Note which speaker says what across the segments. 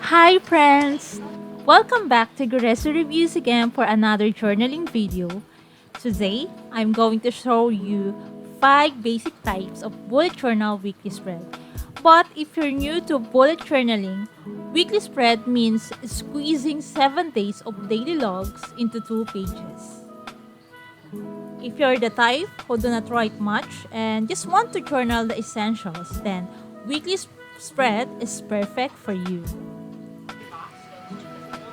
Speaker 1: Hi friends! Welcome back to Guresu Reviews again for another journaling video. Today, I'm going to show you 5 basic types of bullet journal weekly spread. But if you're new to bullet journaling, weekly spread means squeezing 7 days of daily logs into 2 pages. If you're the type who do not write much and just want to journal the essentials, then weekly spread is perfect for you.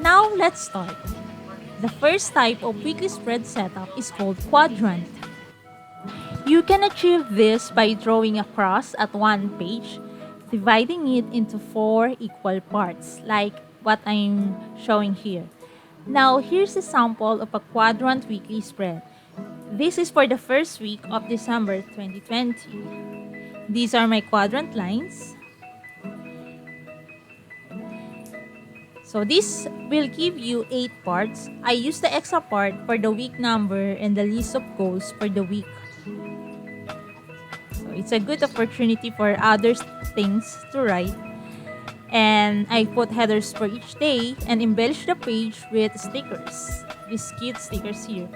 Speaker 1: Now let's start. The first type of weekly spread setup is called quadrant. You can achieve this by drawing a cross at one page, dividing it into 4 equal parts, like what I'm showing here. Now here's a sample of a quadrant weekly spread. This is for the first week of December 2020. These are my quadrant lines. So this will give you 8 parts. I use the extra part for the week number and the list of goals for the week. So it's a good opportunity for other things to write. And I put headers for each day and embellish the page with stickers. These cute stickers here.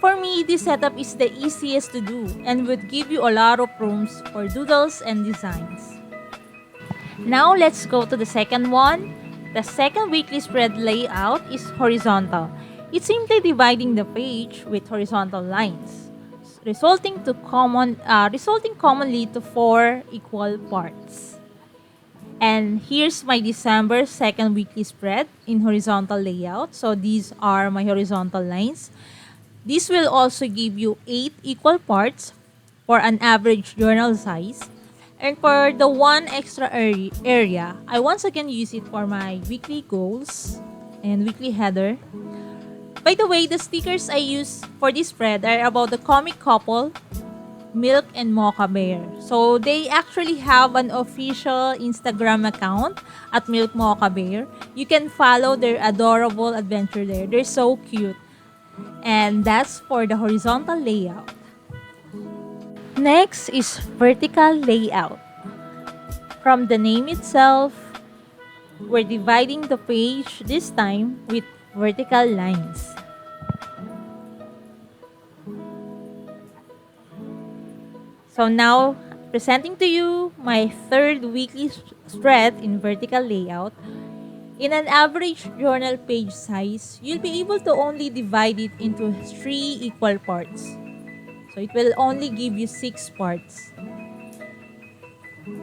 Speaker 1: For me, this setup is the easiest to do and would give you a lot of rooms for doodles and designs. Now let's go to the second one. The second weekly spread layout is horizontal. It's simply dividing the page with horizontal lines, resulting commonly to 4 equal parts. And here's my December second weekly spread in horizontal layout. So these are my horizontal lines. This will also give you 8 equal parts for an average journal size. And for the one extra area, I once again use it for my weekly goals and weekly header. By the way, the stickers I use for this spread are about the comic couple, Milk and Mocha Bear. So they actually have an official Instagram account at Milk Mocha Bear. You can follow their adorable adventure there. They're so cute. And that's for the horizontal layout. Next is vertical layout. From the name itself, we're dividing the page this time with vertical lines. So now, presenting to you my third weekly spread in vertical layout. In an average journal page size, you'll be able to only divide it into 3 equal parts. So it will only give you 6 parts.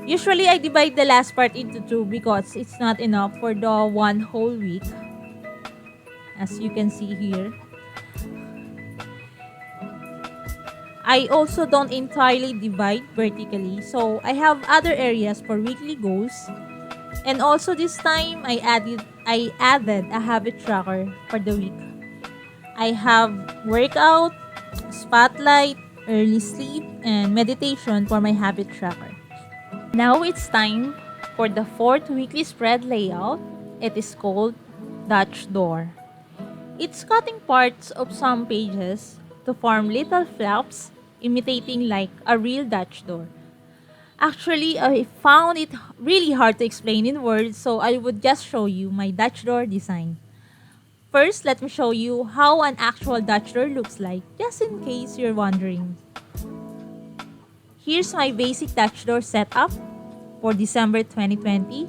Speaker 1: Usually, I divide the last part into 2 because it's not enough for the one whole week. As you can see here. I also don't entirely divide vertically. So I have other areas for weekly goals. And also this time, I added a habit tracker for the week. I have workout, spotlight, early sleep, and meditation for my habit tracker. Now it's time for the fourth weekly spread layout. It is called Dutch Door. It's cutting parts of some pages to form little flaps imitating like a real Dutch door. Actually, I found it really hard to explain in words, so I would just show you my Dutch door design. First, let me show you how an actual Dutch door looks like, just in case you're wondering. Here's my basic Dutch door setup for December 2020.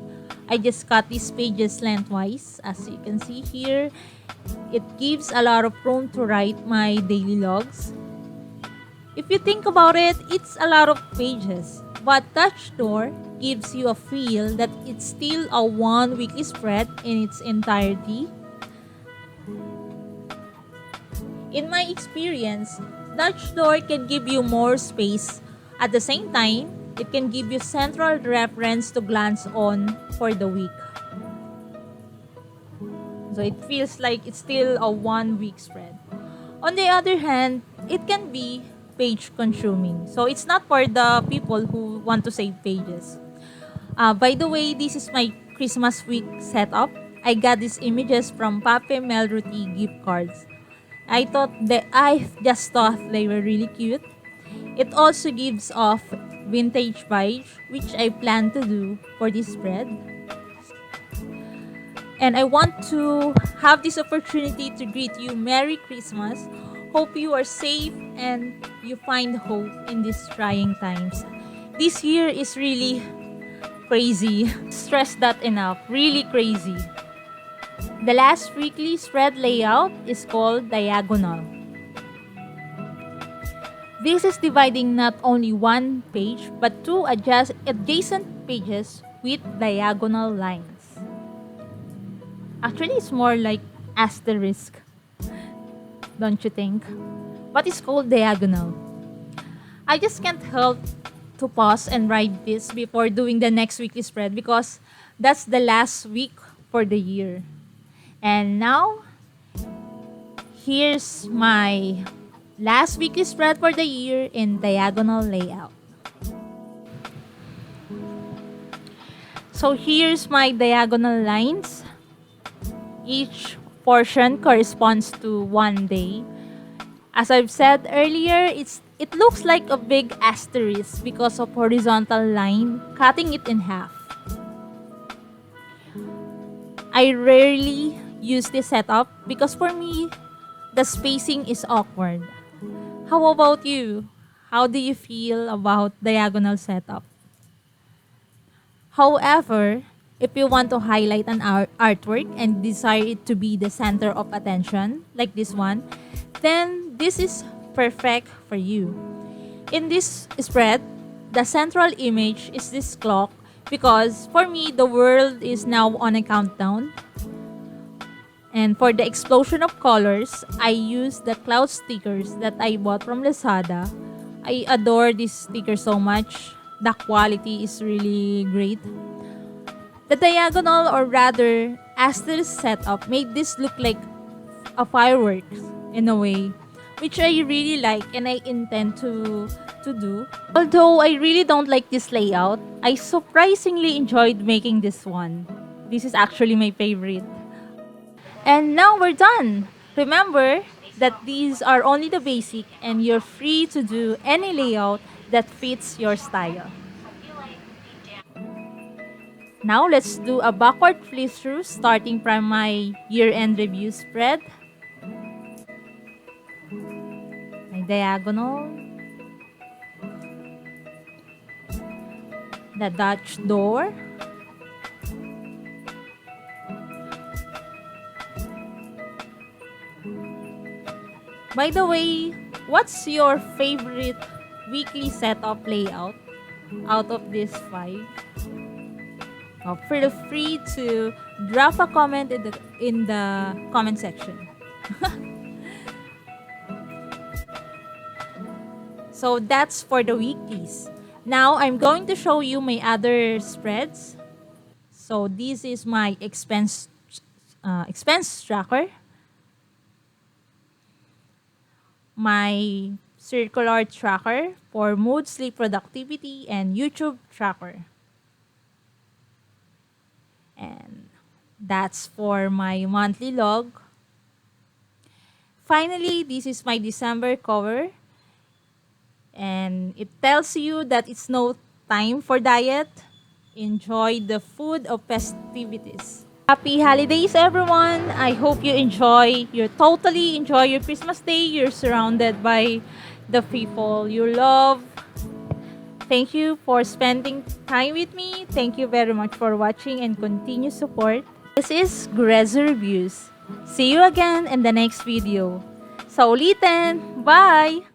Speaker 1: I just cut these pages lengthwise. As you can see here, it gives a lot of room to write my daily logs. If you think about it, it's a lot of pages. But Dutch door gives you a feel that it's still a one weekly spread in its entirety. In my experience, Dutch door can give you more space. At the same time, it can give you central reference to glance on for the week. So it feels like it's still a one week spread. On the other hand, it can be page consuming. So it's not for the people who want to save pages. By the way, this is my Christmas week setup. I got these images from Pape Melruti gift cards. I just thought they were really cute. It also gives off vintage vibes, which I plan to do for this spread. And I want to have this opportunity to greet you Merry Christmas. Hope you are safe and you find hope in these trying times. This year is really crazy. Stress that enough. Really crazy. The last weekly spread layout is called diagonal. This is dividing not only one page but two adjacent pages with diagonal lines. Actually, it's more like asterisk, don't you think? But it's called diagonal. I just can't help to pause and write this before doing the next weekly spread because that's the last week for the year. And now, here's my last weekly spread for the year in diagonal layout. So here's my diagonal lines. Each portion corresponds to one day. As I've said earlier, it looks like a big asterisk because of horizontal line cutting it in half. I rarely use this setup because for me, the spacing is awkward. How about you? How do you feel about diagonal setup? However, if you want to highlight an artwork and desire it to be the center of attention, like this one, then this is perfect for you. In this spread, the central image is this clock because for me, the world is now on a countdown. And for the explosion of colors, I use the cloud stickers that I bought from Lazada. I adore this sticker so much. The quality is really great. The diagonal or rather asterisk setup made this look like a fireworks in a way, which I really like and I intend to do. Although I really don't like this layout, I surprisingly enjoyed making this one. This is actually my favorite. And now we're done. Remember that these are only the basic and you're free to do any layout that fits your style. Now let's do a backward flip through starting from my year-end review spread. My diagonal. The Dutch door. By the way, what's your favorite weekly setup layout out of these 5? Feel free to drop a comment in the comment section. So that's for the weeklies. Now I'm going to show you my other spreads. So this is my expense tracker, my circular tracker for mood, sleep, productivity, and YouTube tracker. And that's for my monthly log. Finally, this is my December cover. And it tells you that it's no time for diet. Enjoy the food of festivities. Happy holidays, everyone! I hope you totally enjoy your Christmas day. You're surrounded by the people you love. Thank you for spending time with me. Thank you very much for watching and continue support. This is Greza Reviews. See you again in the next video. Sa ulitin! Bye!